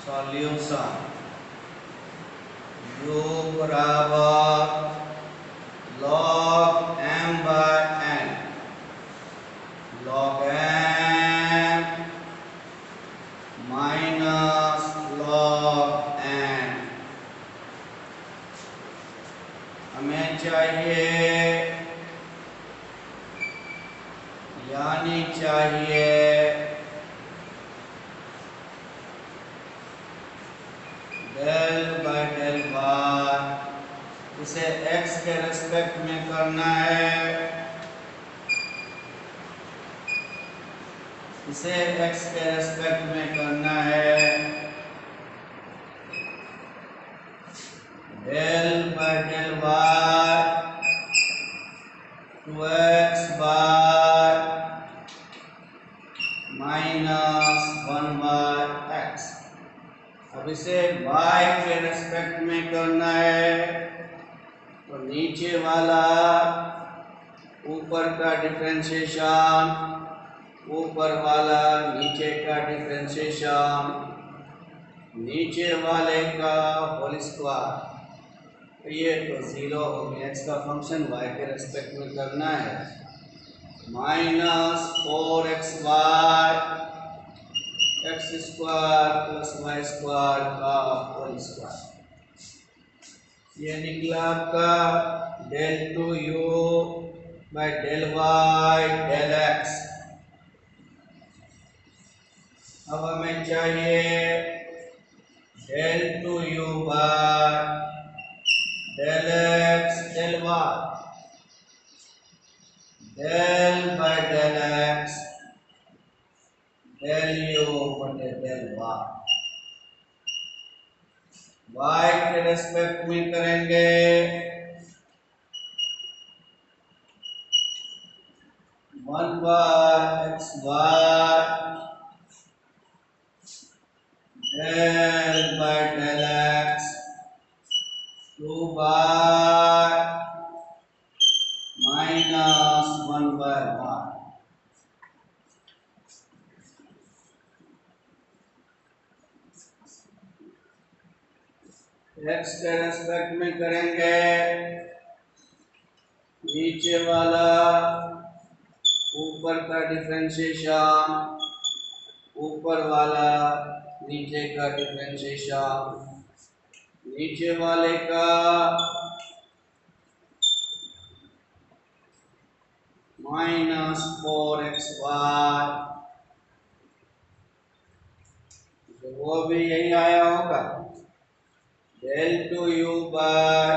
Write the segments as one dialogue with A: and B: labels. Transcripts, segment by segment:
A: Solution u बराबर log m by n, log m minus log n। हमें चाहिए यानी चाहिए डेल बाय डेल वाई। इसे x के रेस्पेक्ट में करना है, इसे x के रेस्पेक्ट में करना है। Del by del y 2x by minus 1 by x। अब इसे y के रेस्पेक्ट में करना है, तो नीचे वाला ऊपर का डिफरेंशिएशन, ऊपर वाला नीचे का डिफरेंशिएशन, नीचे वाले का होल स्क्वायर। तो ये तो 0 हो गया। x का फंक्शन y के रेस्पेक्ट में करना है, minus 4xy x square plus y square का होल स्क्वायर। ये निकला आपका del two u by del y del x. अब हमें चाहिए del two u by del x del y, del by del x del u बटे del y. y के respect में करेंगे, one by x y del by del x, two by minus 1 by y. x के respect में करेंगे, नीचे वाला ऊपर का डिफरेंशिएशन, ऊपर वाला नीचे का डिफरेंशिएशन, नीचे वाले का माइनस 4xy, तो वो भी यही आया होगा, del two u by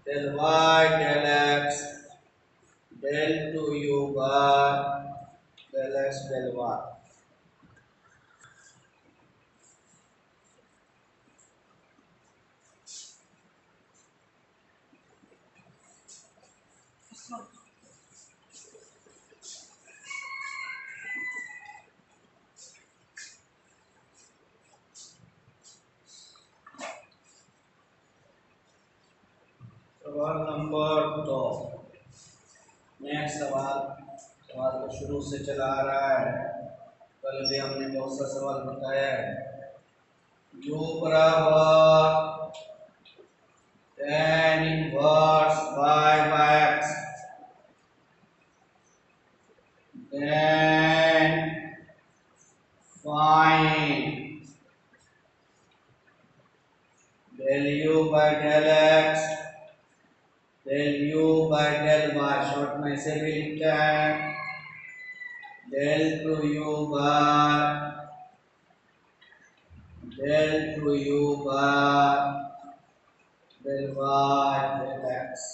A: del y del x del two u by del x del y. सवाल नंबर 2। नेक्स्ट सवाल, सवाल तो शुरू से चला आ रहा है, कल भी हमने बहुत सा सवाल बताया है। u बराबर tan inverse y by x, then find del u by del x del u by del y। Short में इसे भी लिखता है del two u by del two u by del y del x।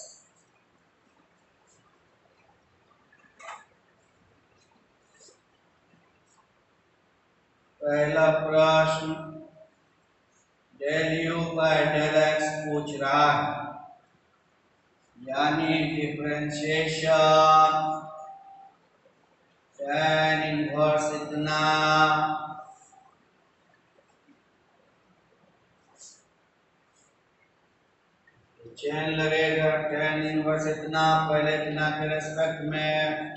A: पहला प्रश्न del u by del x पूछ रहा है, यानी डिफरेंशिएशन tan इनवर्स इतना चेन लगेगा, tan इनवर्स इतना, पहले इतना के रेस्पेक्ट में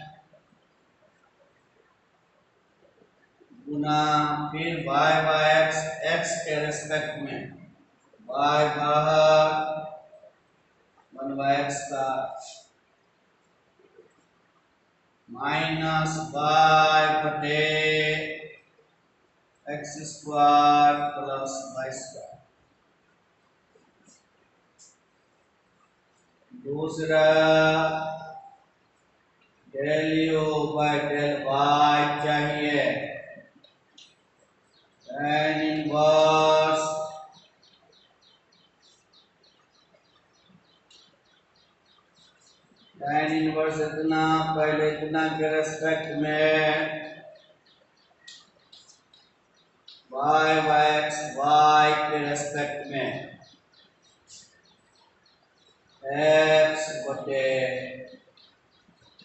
A: गुना फिर y बाय एक्स x के रेस्पेक्ट में y बाहर 1 बाय एक्स का माइनस y बटे x square plus y square. दूसरा del u by del y चाहिए, tan इनवर्स इतना पहले इतना के रेस्पेक्ट में y बाय एक्स y के रेस्पेक्ट में x बटे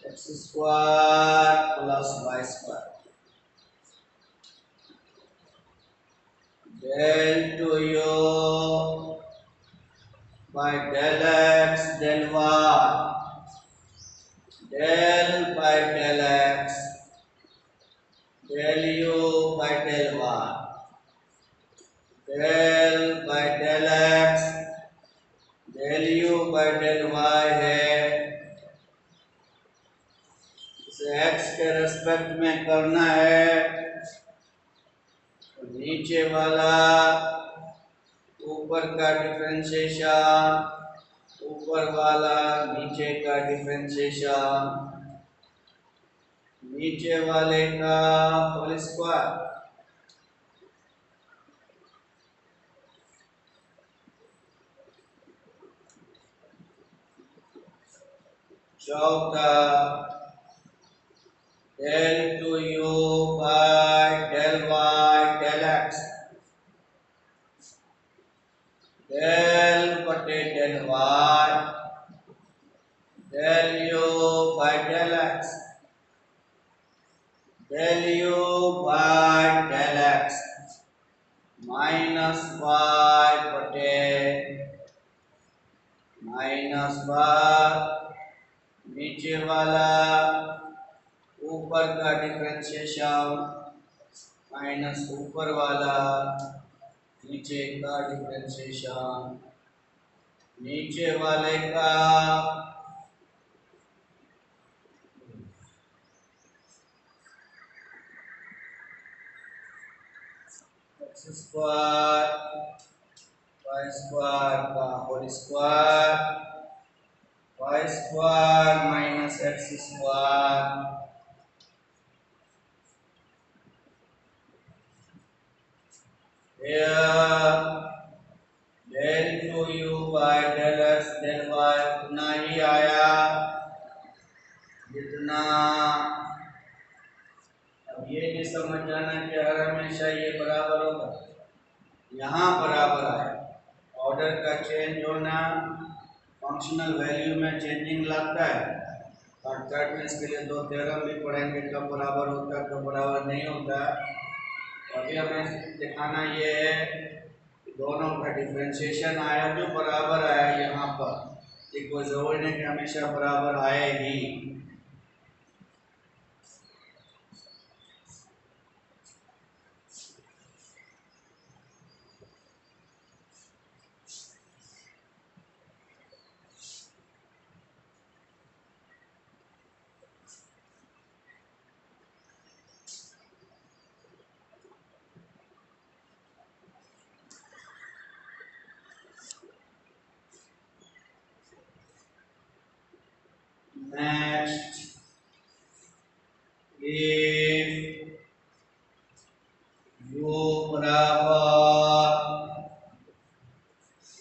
A: x square plus y square. Del two u by del x del y, del by del x del u by del y, del by del x del u by del Y है। इसे x के respect में करना है तो नीचे वाला ऊपर का डिफरेंशिएशन, ऊपर वाला नीचे का डिफरेंशिएशन, नीचे वाले का होल स्क्वायर। चौथा del two u by del y del x, del बटे del y del u by del x, del u by del x minus y बटे माइनस वाई, नीचे वाला ऊपर का डिफरेंशिएशन माइनस ऊपर वाला नीचे का डिफरेंशिएशन, नीचे वाले का एक्स स्क्वायर वाई स्क्वायर का whole square, y square minus x square, del two u by del x del y उतना ही आया जितना। अब ये नहीं समझ जाना कि हर हमेशा ये बराबर होगा, यहाँ बराबर आए। ऑर्डर का चेंज होना फंक्शनल वैल्यू में चेंजिंग लाता है। और थर्ड में इसके लिए दो थ्योरम भी पढ़ेंगे, कब बराबर होता है कब बराबर नहीं होता। अभी हमें दिखाना ये है कि दोनों का डिफरेंशिएशन आया जो बराबर आया यहाँ पर, ये कोई जरूरी नहीं कि हमेशा बराबर आए ही। Next, if u बराबर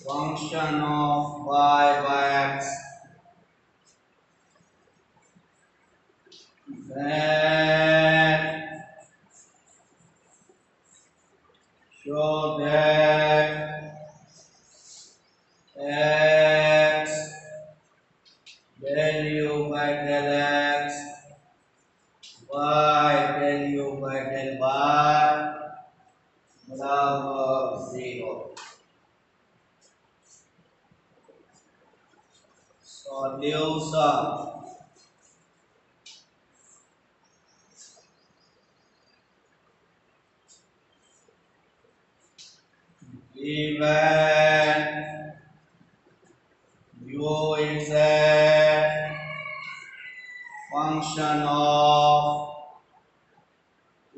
A: function of y by x, then show that x del u by del x, y del u by del y बराबर 0। Solution even u is a function of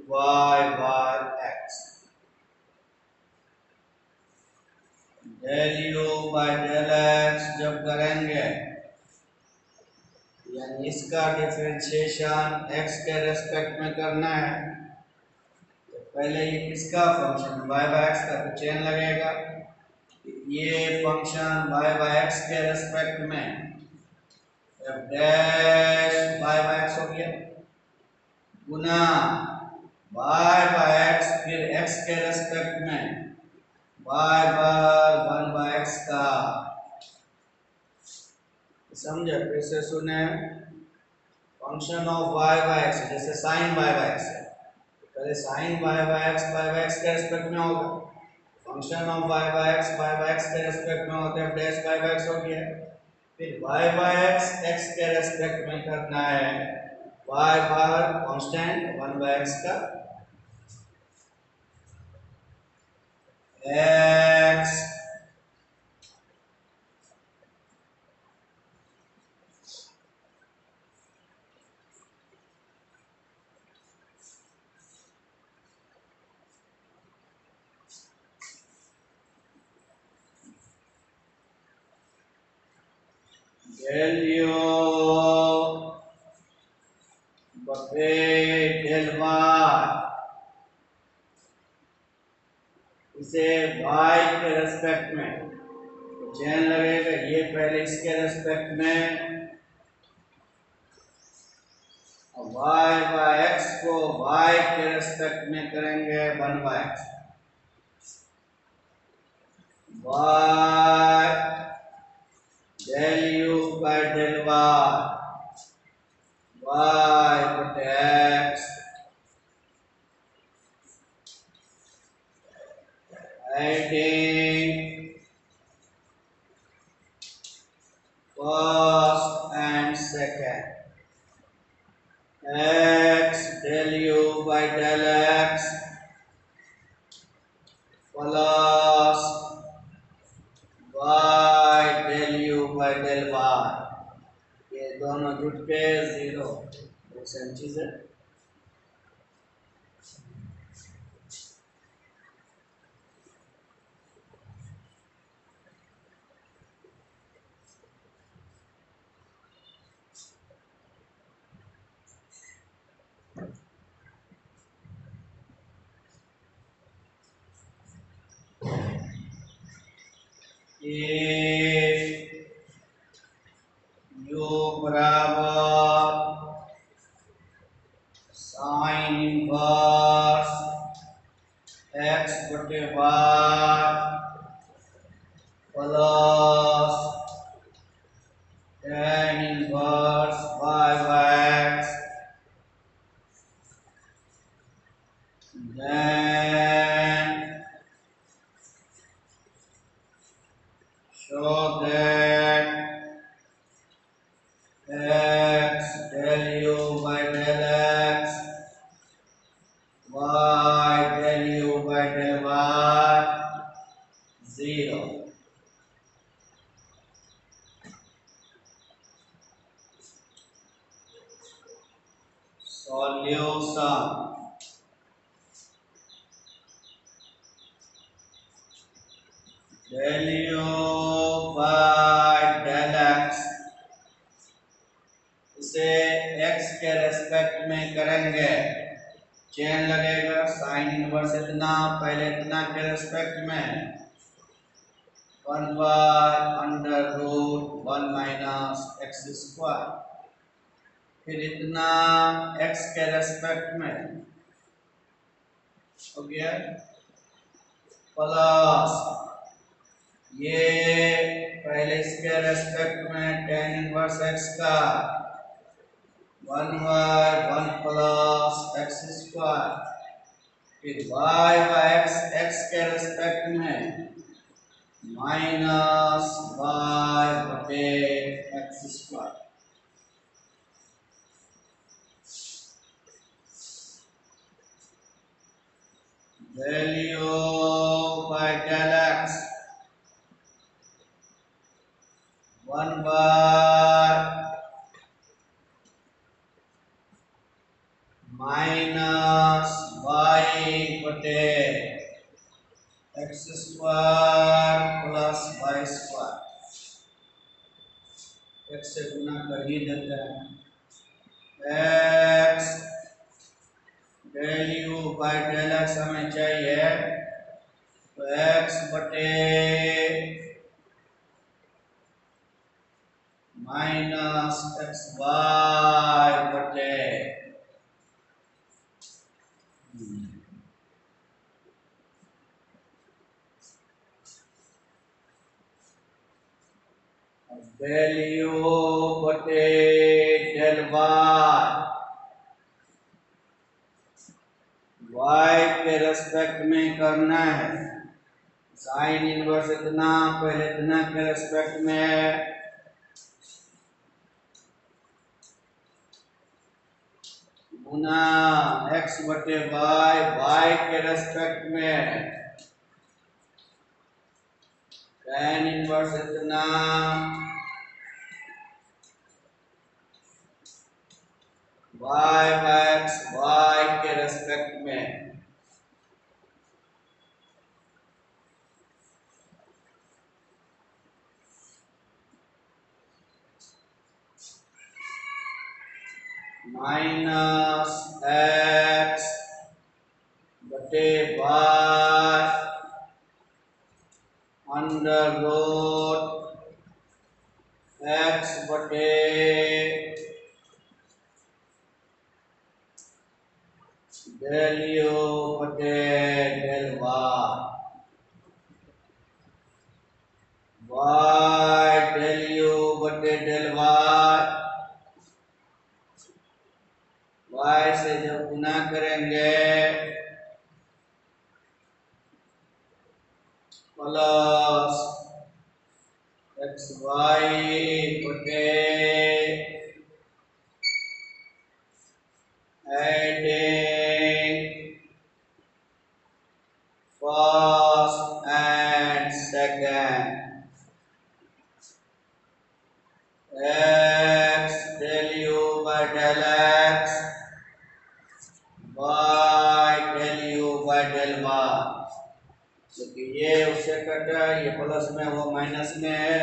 A: y bar x. del u by del x जब करेंगे यानी इसका differentiation x के respect में करना है तो पहले ये किसका फंक्शन y बाय x का तो चेन लगेगा ये फंक्शन y बाय x के रेस्पेक्ट में f dash y by x हो गया गुना y बाय x फिर x के रेस्पेक्ट में y बार 1 बाय x का समझे फिर से सुने function of y by x जैसे sin y बाय x है पहले sin y बाय x के रेस्पेक्ट में होगा function of y by x के रेस्पेक्ट में होता है डैश y बाय x हो गया फिर y बाय x के रेस्पेक्ट में करना है y bar constant 1 by x का x del u बटे del y इसे y के रेस्पेक्ट में चेन लगेगा ये पहले इसके रेस्पेक्ट में y बाय x को y के रेस्पेक्ट में करेंगे 1 by x y del u by del y बटे x adding first and second x del u by del x plus y del u by del y ये दोनों जुट के 0 same चीज है if u बराबर sin इनवर्स x बटे y plus tan inverse y by x then show that x del u by del x y del u by del y 0 solution del u by del x इसे x के respect में करेंगे chain लगेगा sine inverse इतना पहले इतना के respect में 1 by under root 1 minus x square फिर इतना x के रेस्पेक्ट में हो गया प्लस ये पहले इसके रेस्पेक्ट में tan इनवर्स x का 1 बाय 1 प्लस एक्स स्क्वायर फिर y बाय x के रेस्पेक्ट में माइनस y बटे x square value by del x 1 by minus y बटे x square plus y square x से गुना कर ही देते हैं x del u by del x हमें चाहिए तो एक्स बटे माइनस एक्स वाई बटे डेल यू बटे डेल वाई के रेस्पेक्ट में करना है साइन इनवर्स इतना पहले इतना के रेस्पेक्ट में है गुना एक्स बटे वाई के रेस्पेक्ट में tan इनवर्स इतना y बाय एक्स y के रेस्पेक्ट में माइनस एक्स बटे y अंडर रूट एक्स बटे डेल यू बटे डेल वाई डेल यू बटे डेल वाई से जब गुना करेंगे प्लस एक्स वाई बटे adding first and second x del u by del x y del u by del y क्योंकि ये उससे कटा ये प्लस में वो माइनस में है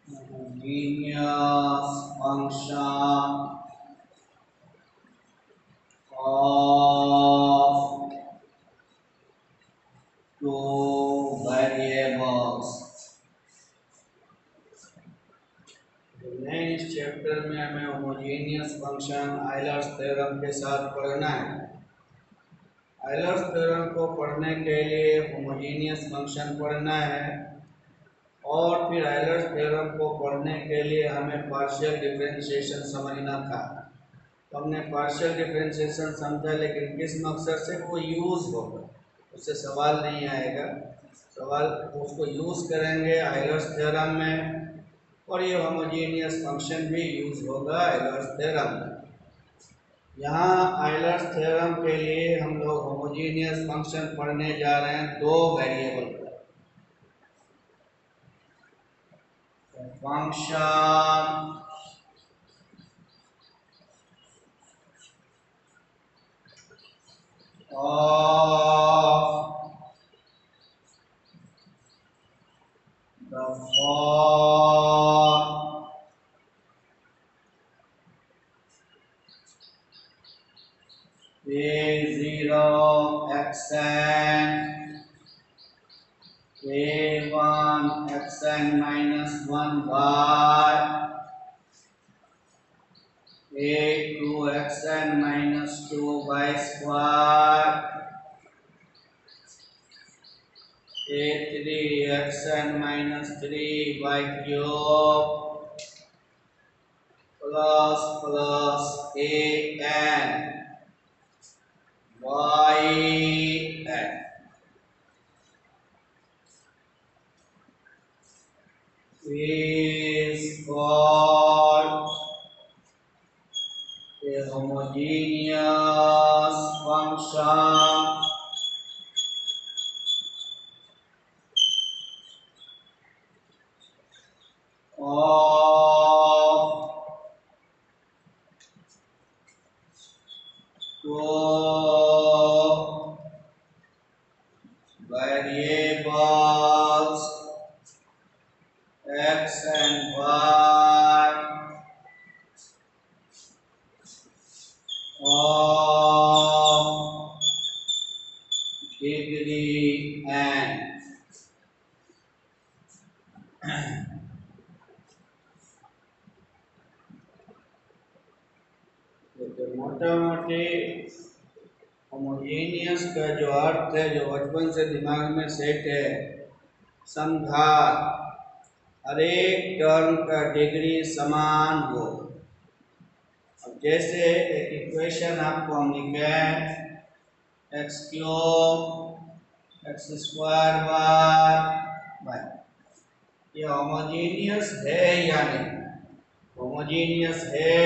A: homogeneous function of two variables इस चैप्टर में हमें होमोजेनियस फंक्शन आयलर्स थ्योरम के साथ पढ़ना है आयलर्स थ्योरम को पढ़ने के लिए होमोजेनियस फंक्शन पढ़ना है और फिर आयलर्स थ्योरम को पढ़ने के लिए हमें पार्शियल डिफरेंशिएशन समझना था। तो हमने पार्शियल डिफरेंशिएशन समझा, लेकिन किस मकसद से वो यूज़ होगा, उससे सवाल नहीं आएगा। सवाल उसको यूज़ करेंगे आयलर्स थ्योरम में, और ये होमोजेनियस फंक्शन भी यूज़ होगा आयलर्स थ्योरम में। यहाँ आयलर्स थ्योरम के लिए हम लोग होमोजेनियस फंक्शन पढ़ने जा रहे हैं दो वेरिएबल पर। Function of the form a0 xn a1 xn minus 1 by a2 xn minus 2 by square a3 xn minus 3 by cube plus an yn is called a homogeneous function of two variables x and y of degree n। तो मोटा मोटी homogeneous का जो अर्थ है, जो बचपन से दिमाग में सेट है, समघात, हर एक टर्म का डिग्री समान हो। अब जैसे एक इक्वेशन आपको हम लिखे हैं x cube x square y, ये होमोजेनियस है या नहीं? होमोजेनियस है,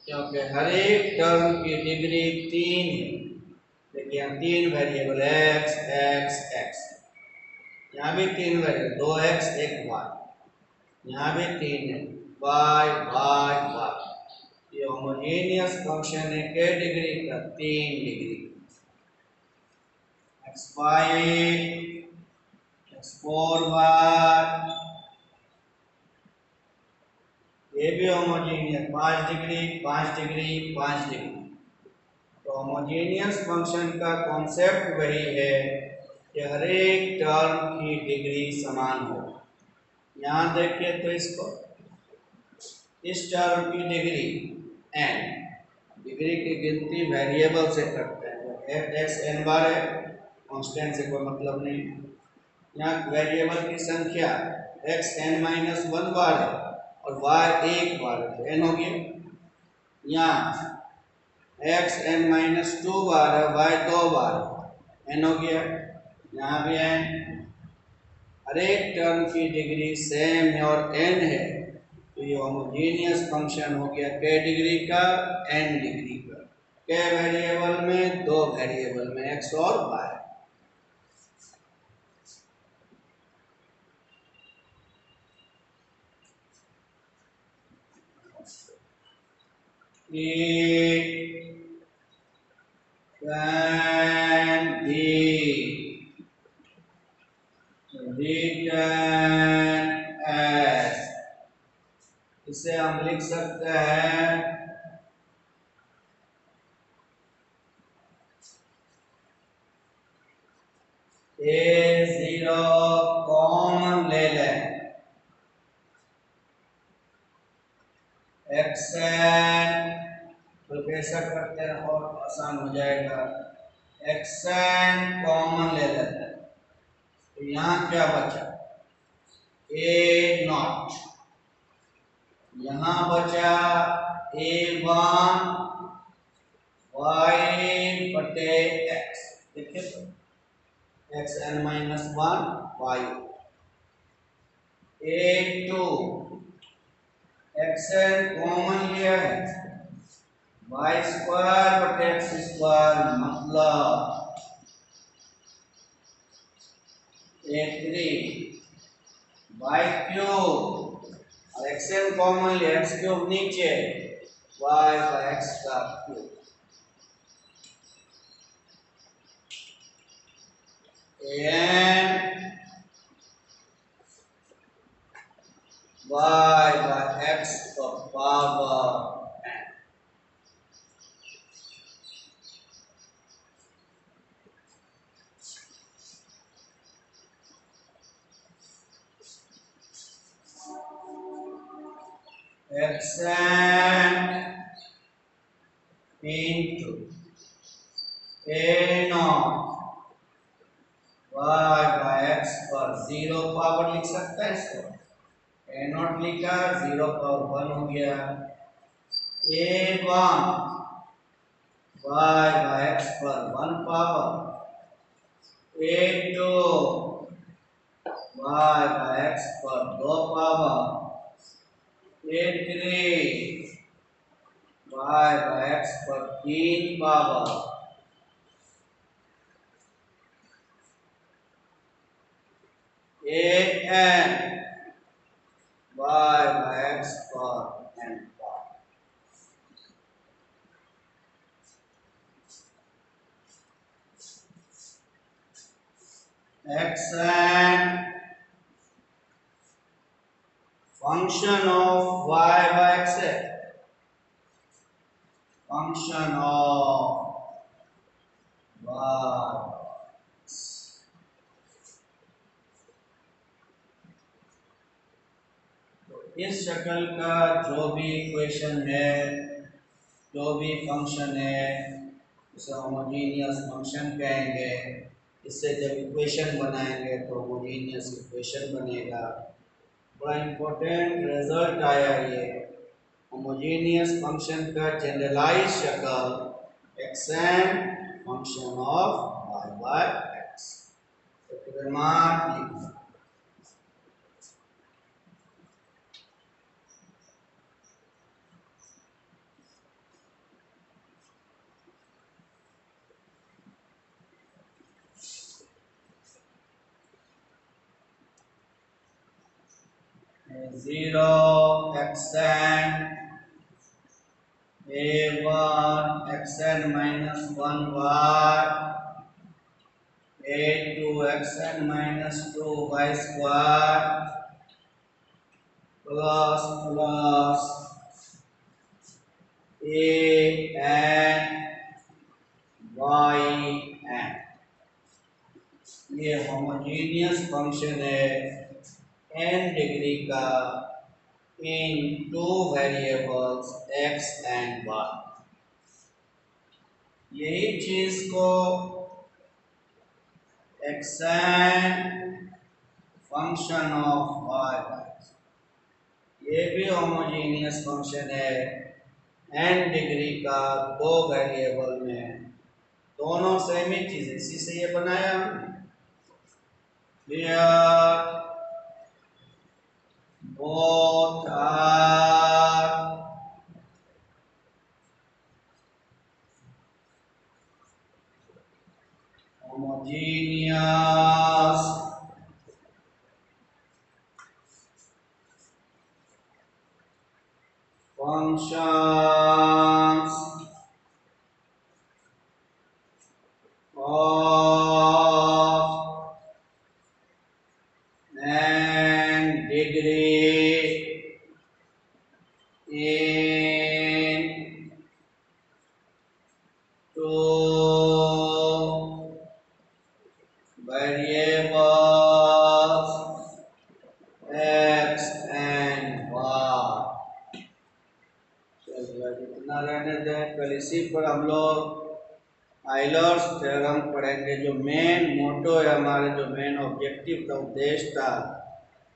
A: क्योंकि हर एक टर्म की डिग्री 3 है। देखिए यहाँ 3 वेरिएबल एक्स एक्स एक्स, यहाँ भी 3 वेरिएबल 2x 1y, यहाँ भी 3 है y y y। ये होमोजेनियस फंक्शन है के डिग्री का? 3 डिग्री। x5 x4y, ये भी होमोजेनियस 5 डिग्री 5 डिग्री 5 डिग्री। तो होमोजेनियस फंक्शन का कॉन्सेप्ट वही है कि हर एक टर्म की डिग्री समान हो। यहाँ देखिए तो इसको, इस टर्म की डिग्री n, डिग्री की गिनती वेरिएबल से करते हैं। एक्स एन बार है, कांस्टेंट से कोई मतलब नहीं। यहाँ वेरिएबल की संख्या एक्स एन माइनस 1 बार है और y 1 बार है, तो n हो गया। यहाँ एक्स एन माइनस 2 बार है, y 2 बार है, n हो गया। यहाँ भी n। हर एक टर्म की डिग्री सेम है और n है, तो ये होमोजेनियस फंक्शन हो गया के डिग्री का n डिग्री का। के वेरिएबल में? 2 वेरिएबल में, x और y। It can be written as, इसे हम लिख सकते हैं a0 कॉमन ले लें, xn, तो कैसा करते हैं और आसान हो जाएगा, xn कॉमन ले लेते हैं, तो यहाँ क्या बचा, a नॉट, यहाँ बचा a1 y बटे x, देखिए तो xn minus 1 y, a2 xn common लिया है, y स्क्वायर बटे x स्क्वायर मतलब a3 y क्यूब, और xn कॉमन लिया, x क्यूब नीचे, y का x का cube, an y by x का power n, xn into a naught y by x पर 0 पावर लिख सकता है इसको, a नॉट लिखा, 0 पावर 1 हो गया, a1 y by x पर 1 power, a2 y by x पर 2 power, a3 y by x पर 3 power, an y by x पर n power, xn function of y by x है, function of y, इस शक्ल का जो भी इक्वेशन है, जो भी फंक्शन है, उसे होमोजेनियस फंक्शन कहेंगे। इससे जब इक्वेशन बनाएंगे तो होमोजेनियस इक्वेशन बनेगा। बड़ा इम्पोर्टेंट रिजल्ट आया ये, होमोजेनियस फंक्शन का जनरलाइज शक्ल x n function of y by x। तो रिमार्क लिखना, zero xn a1 xn minus 1 y, a2 xn minus 2 y square plus a n y n, ये होमोजेनियस फंक्शन है n डिग्री का in two variables x and y। यही चीज को xn function of y, ये भी homogeneous function है n degree का दो वेरिएबल में, दोनों सेम ही चीज, इसी से ये बनाया हमने। Both are homogeneous functions of n degree in two variables x and y। चलिए इतना रहने दें, कल इसी पर हम लोग आइलर्स थ्योरम पढ़ेंगे। जो मेन मोटो है हमारे, जो मेन ऑब्जेक्टिव था, उद्देश्य था,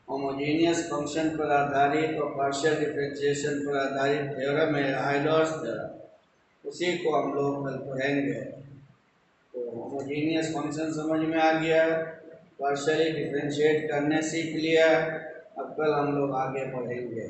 A: होमोजीनियस फंक्शन पर आधारित और पार्शियल डिफरेंशिएशन पर आधारित थ्योरम है आइलर्स थ्योरम, उसी को हम लोग कल पढ़ेंगे। तो होमोजीनियस फंक्शन समझ में आ गया, पार्शियली डिफरेंशिएट करने सीख लिया। अब कल हम लोग आगे बढ़ेंगे।